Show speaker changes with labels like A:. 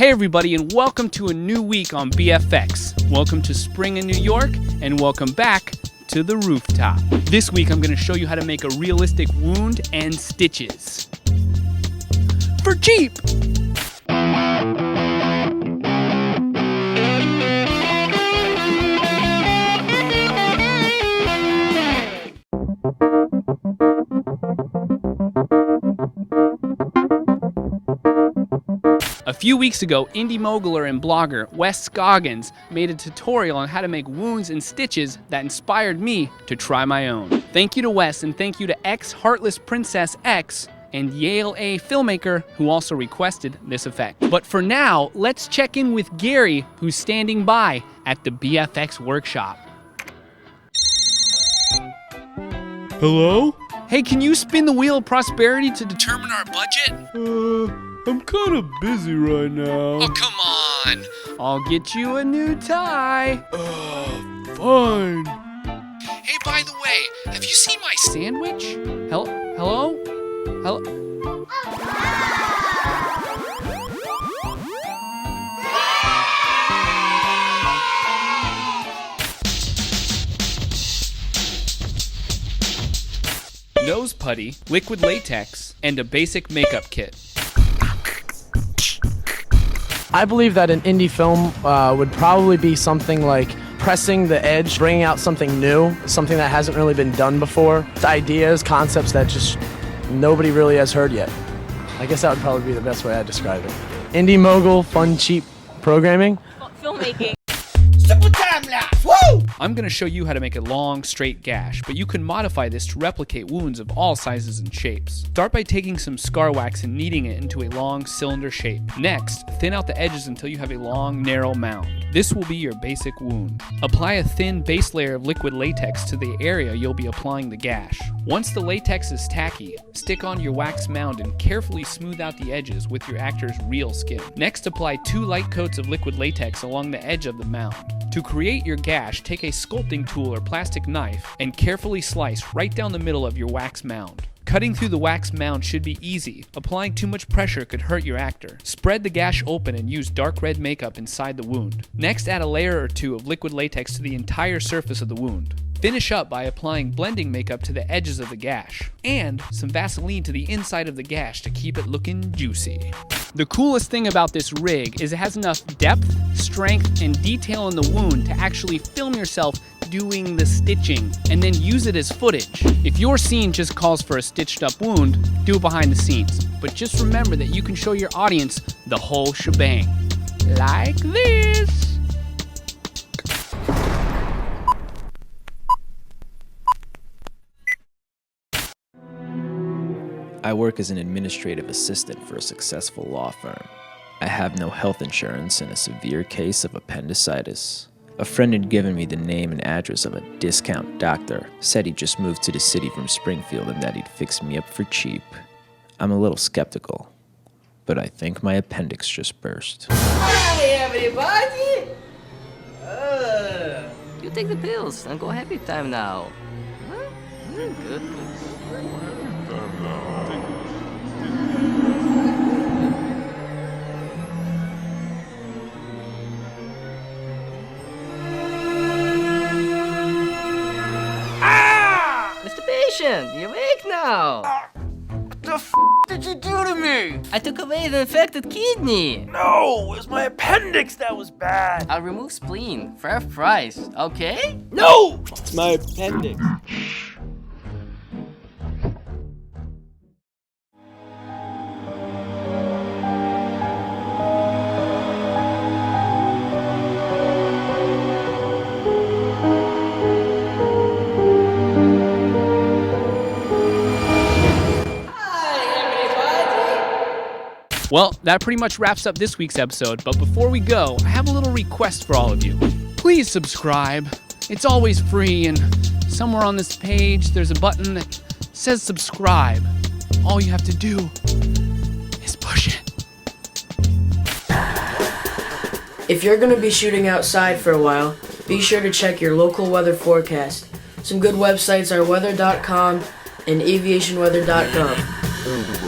A: Hey everybody, and welcome to a new week on BFX. Welcome to spring in New York, and welcome back to the rooftop. This week I'm going to show you how to make a realistic wound and stitches. For cheap! A few weeks ago, indie moguler and blogger Wes Scoggins made a tutorial on how to make wounds and stitches that inspired me to try my own. Thank you to Wes, and thank you to X Heartless Princess X and Yale A filmmaker who also requested this effect. But for now, let's check in with Gary, who's standing by at the BFX workshop.
B: Hello?
A: Hey, can you spin the wheel of prosperity to determine our budget?
B: I'm kind of busy right now.
A: Oh, come on. I'll get you a new tie.
B: Fine.
A: Hey, by the way, have you seen my sandwich? Hello? Nose putty, liquid latex, and a basic makeup kit.
C: I believe that an indie film would probably be something like pressing the edge, bringing out something new, something that hasn't really been done before. Ideas, concepts that just nobody really has heard yet. I guess that would probably be the best way I'd describe it. Indie mogul, fun, cheap programming.
D: Filmmaking.
E: Simple time lapse. Woo!
A: I'm going to show you how to make a long, straight gash, but you can modify this to replicate wounds of all sizes and shapes. Start by taking some scar wax and kneading it into a long cylinder shape. Next, thin out the edges until you have a long, narrow mound. This will be your basic wound. Apply a thin base layer of liquid latex to the area you'll be applying the gash. Once the latex is tacky, stick on your wax mound and carefully smooth out the edges with your actor's real skin. Next, apply 2 light coats of liquid latex along the edge of the mound. To create your gash, take a sculpting tool or plastic knife and carefully slice right down the middle of your wax mound. Cutting through the wax mound should be easy. Applying too much pressure could hurt your actor. Spread the gash open and use dark red makeup inside the wound. Next, add a layer or 2 of liquid latex to the entire surface of the wound. Finish up by applying blending makeup to the edges of the gash, and some Vaseline to the inside of the gash to keep it looking juicy. The coolest thing about this rig is it has enough depth, strength, and detail in the wound to actually film yourself doing the stitching and then use it as footage. If your scene just calls for a stitched up wound, do it behind the scenes. But just remember that you can show your audience the whole shebang. Like this.
F: I work as an administrative assistant for a successful law firm. I have no health insurance and a severe case of appendicitis. A friend had given me the name and address of a discount doctor, said he just moved to the city from Springfield and that he'd fix me up for cheap. I'm a little skeptical, but I think my appendix just burst.
E: Hi, everybody!
D: You take the pills and go happy time now. Huh? Good. Mr. Patient, you're awake now.
E: What the f did you do to me?
D: I took away the infected kidney.
E: No, it was my appendix that was bad.
D: I'll remove spleen. Fair price, okay?
E: No! It's my appendix.
A: Well, that pretty much wraps up this week's episode, but before we go, I have a little request for all of you. Please subscribe. It's always free, and somewhere on this page, there's a button that says subscribe. All you have to do is push it.
G: If you're going to be shooting outside for a while, be sure to check your local weather forecast. Some good websites are weather.com and aviationweather.gov.